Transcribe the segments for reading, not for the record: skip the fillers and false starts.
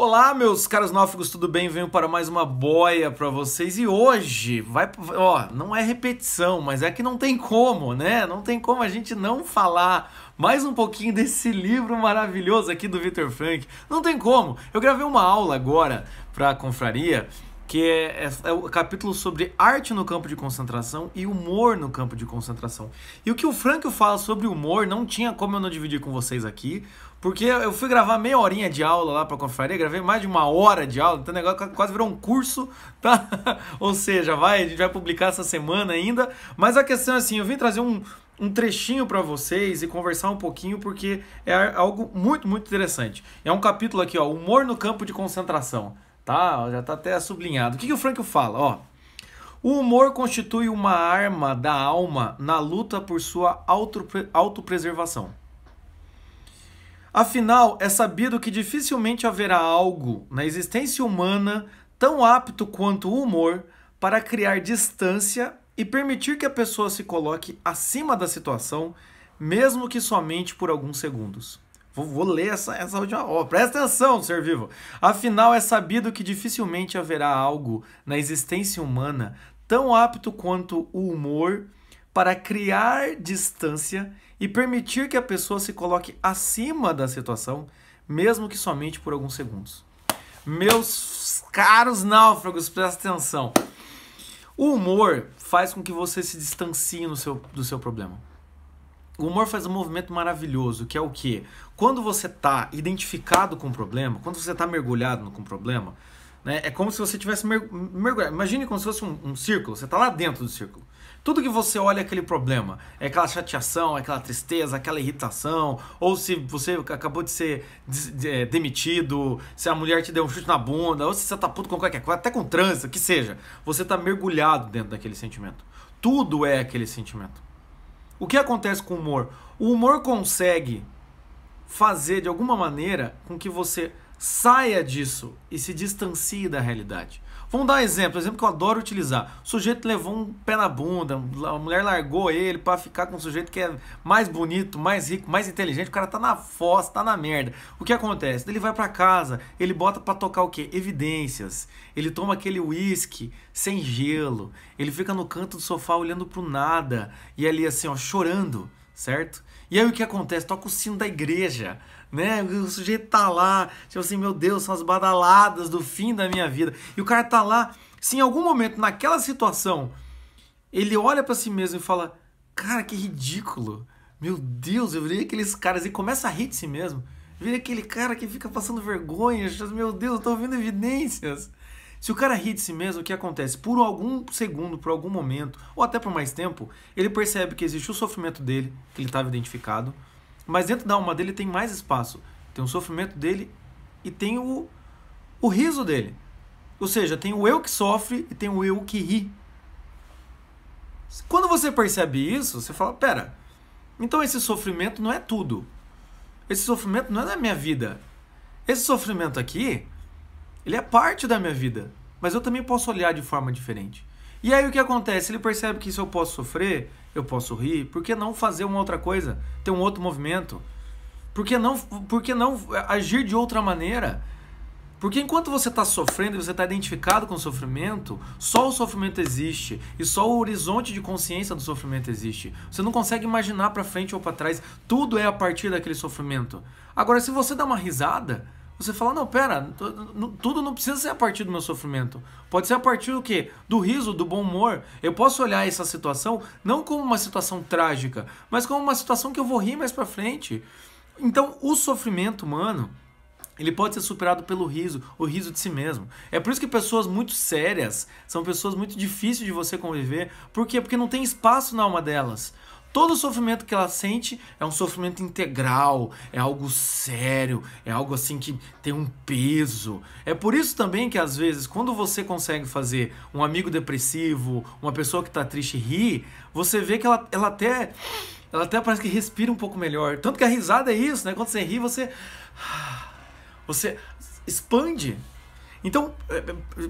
Olá, meus caros náufragos, tudo bem? Venho para mais uma boia para vocês e hoje não é repetição, mas é que não tem como, né? Não tem como a gente não falar mais um pouquinho desse livro maravilhoso aqui do Viktor Frankl. Não tem como. Eu gravei uma aula agora para a confraria que é o capítulo sobre arte no campo de concentração e humor no campo de concentração. E o que o Frankl fala sobre humor não tinha como eu não dividir com vocês aqui, porque eu fui gravar meia horinha de aula lá para a confraria, gravei mais de uma hora de aula, então o negócio quase virou um curso, tá? Ou seja, a gente vai publicar essa semana ainda, mas a questão é assim, eu vim trazer um trechinho para vocês e conversar um pouquinho, porque é algo muito, muito interessante. É um capítulo aqui, ó, humor no campo de concentração. Tá? Já tá até sublinhado. O que o Frankl fala? Ó, o humor constitui uma arma da alma na luta por sua autopreservação. Afinal, é sabido que dificilmente haverá algo na existência humana tão apto quanto o humor para criar distância e permitir que a pessoa se coloque acima da situação, mesmo que somente por alguns segundos. Vou ler essa última... presta atenção, ser vivo. Afinal, é sabido que dificilmente haverá algo na existência humana tão apto quanto o humor para criar distância e permitir que a pessoa se coloque acima da situação, mesmo que somente por alguns segundos. Meus caros náufragos, presta atenção. O humor faz com que você se distancie do seu problema. O humor faz um movimento maravilhoso, que é o quê? Quando você está identificado com o problema, quando você está mergulhado com o problema, né, é como se você tivesse mergulhado. Imagine como se fosse um círculo, você está lá dentro do círculo. Tudo que você olha é aquele problema, é aquela chateação, é aquela tristeza, aquela irritação, ou se você acabou de ser demitido, se a mulher te deu um chute na bunda, ou se você está puto com qualquer coisa, até com trânsito, que seja. Você está mergulhado dentro daquele sentimento. Tudo é aquele sentimento. O que acontece com o humor? O humor consegue fazer de alguma maneira com que você saia disso e se distancie da realidade. Vamos dar um exemplo que eu adoro utilizar. O sujeito levou um pé na bunda, a mulher largou ele para ficar com um sujeito que é mais bonito, mais rico, mais inteligente, o cara tá na fossa, tá na merda. O que acontece? Ele vai para casa, ele bota para tocar o quê? Evidências. Ele toma aquele uísque sem gelo, ele fica no canto do sofá olhando pro nada e ali assim, ó, chorando, certo? E aí o que acontece? Toca o sino da igreja, né? O sujeito tá lá, tipo assim, meu Deus, são as badaladas do fim da minha vida. E o cara tá lá, se em algum momento naquela situação ele olha pra si mesmo e fala, cara, que ridículo, meu Deus, eu virei aqueles caras, e começa a rir de si mesmo. Eu virei aquele cara que fica passando vergonha, meu Deus, eu tô ouvindo evidências. Se o cara ri de si mesmo, o que acontece? Por algum segundo, por algum momento, ou até por mais tempo, ele percebe que existe o sofrimento dele, que ele estava identificado, mas dentro da alma dele tem mais espaço. Tem o sofrimento dele e tem o riso dele. Ou seja, tem o eu que sofre e tem o eu que ri. Quando você percebe isso, você fala, pera, então esse sofrimento não é tudo. Esse sofrimento não é da minha vida. Esse sofrimento aqui, ele é parte da minha vida, mas eu também posso olhar de forma diferente. E aí o que acontece? Ele percebe que se eu posso sofrer, eu posso rir, por que não fazer uma outra coisa? Ter um outro movimento? Por que não agir de outra maneira? Porque enquanto você está sofrendo e você está identificado com o sofrimento, só o sofrimento existe e só o horizonte de consciência do sofrimento existe. Você não consegue imaginar para frente ou para trás, tudo é a partir daquele sofrimento. Agora, se você dá uma risada, você fala, não, pera, tudo não precisa ser a partir do meu sofrimento. Pode ser a partir do quê? Do riso, do bom humor. Eu posso olhar essa situação não como uma situação trágica, mas como uma situação que eu vou rir mais pra frente. Então, o sofrimento humano, ele pode ser superado pelo riso, o riso de si mesmo. É por isso que pessoas muito sérias são pessoas muito difíceis de você conviver. Por quê? Porque não tem espaço na alma delas. Todo o sofrimento que ela sente é um sofrimento integral, é algo sério, é algo assim que tem um peso. É por isso também que às vezes, quando você consegue fazer um amigo depressivo, uma pessoa que está triste rir, você vê que ela até parece que respira um pouco melhor. Tanto que a risada é isso, né? Quando você ri, você expande. Então,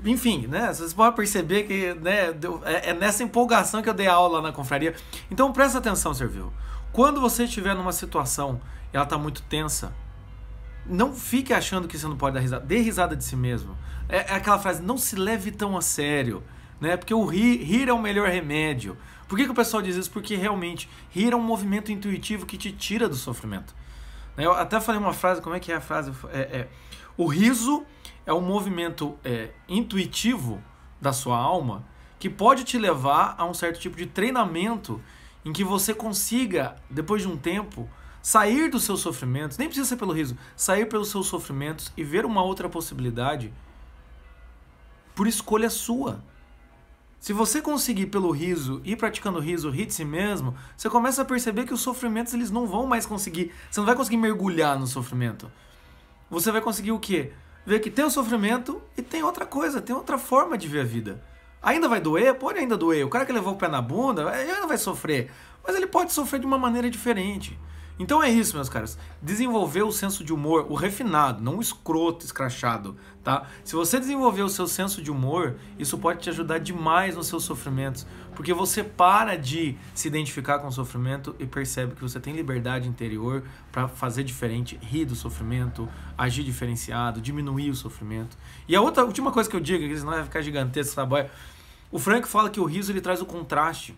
enfim, né, vocês podem perceber que, né, é nessa empolgação que eu dei aula lá na confraria. Então presta atenção, ser vivo. Quando você estiver numa situação e ela está muito tensa, Não fique achando que você não pode dar risada. Dê risada de si mesmo. É aquela frase, não se leve tão a sério, né? Porque o rir é o melhor remédio. Por que o pessoal diz isso? Porque realmente rir é um movimento intuitivo que te tira do sofrimento. Eu até falei uma frase, como é que é a frase? O riso é um movimento intuitivo da sua alma que pode te levar a um certo tipo de treinamento em que você consiga, depois de um tempo, sair dos seus sofrimentos, nem precisa ser pelo riso, sair pelos seus sofrimentos e ver uma outra possibilidade por escolha sua. Se você conseguir pelo riso, ir praticando riso, rir de si mesmo, você começa a perceber que os sofrimentos eles não vão mais conseguir, você não vai conseguir mergulhar no sofrimento. Você vai conseguir o quê? Ver que tem o sofrimento e tem outra coisa, tem outra forma de ver a vida. Ainda vai doer? Pode ainda doer. O cara que levou o pé na bunda, ele ainda vai sofrer. Mas ele pode sofrer de uma maneira diferente. Então é isso, meus caras. Desenvolver o senso de humor, o refinado, não o escroto, escrachado, tá? Se você desenvolver o seu senso de humor, isso pode te ajudar demais nos seus sofrimentos, porque você para de se identificar com o sofrimento e percebe que você tem liberdade interior para fazer diferente, rir do sofrimento, agir diferenciado, diminuir o sofrimento. E a última coisa que eu digo, que senão vai ficar gigantesco essa boia, o Frank fala que o riso ele traz o contraste.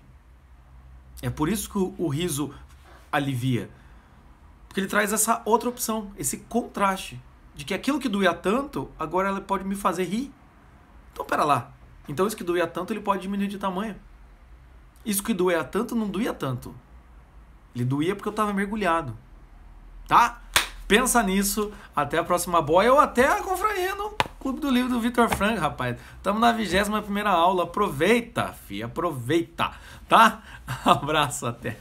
É por isso que o riso alivia. Porque ele traz essa outra opção, esse contraste, de que aquilo que doía tanto, agora ela pode me fazer rir. Então, pera lá. Então, isso que doía tanto, ele pode diminuir de tamanho. Isso que doía tanto, não doía tanto. Ele doía porque eu estava mergulhado. Tá? Pensa nisso. Até a próxima boia ou até a confraria no Clube do Livro do Victor Frank, rapaz. Estamos na 21ª aula. Aproveita, filha. Aproveita. Tá? Abraço, até.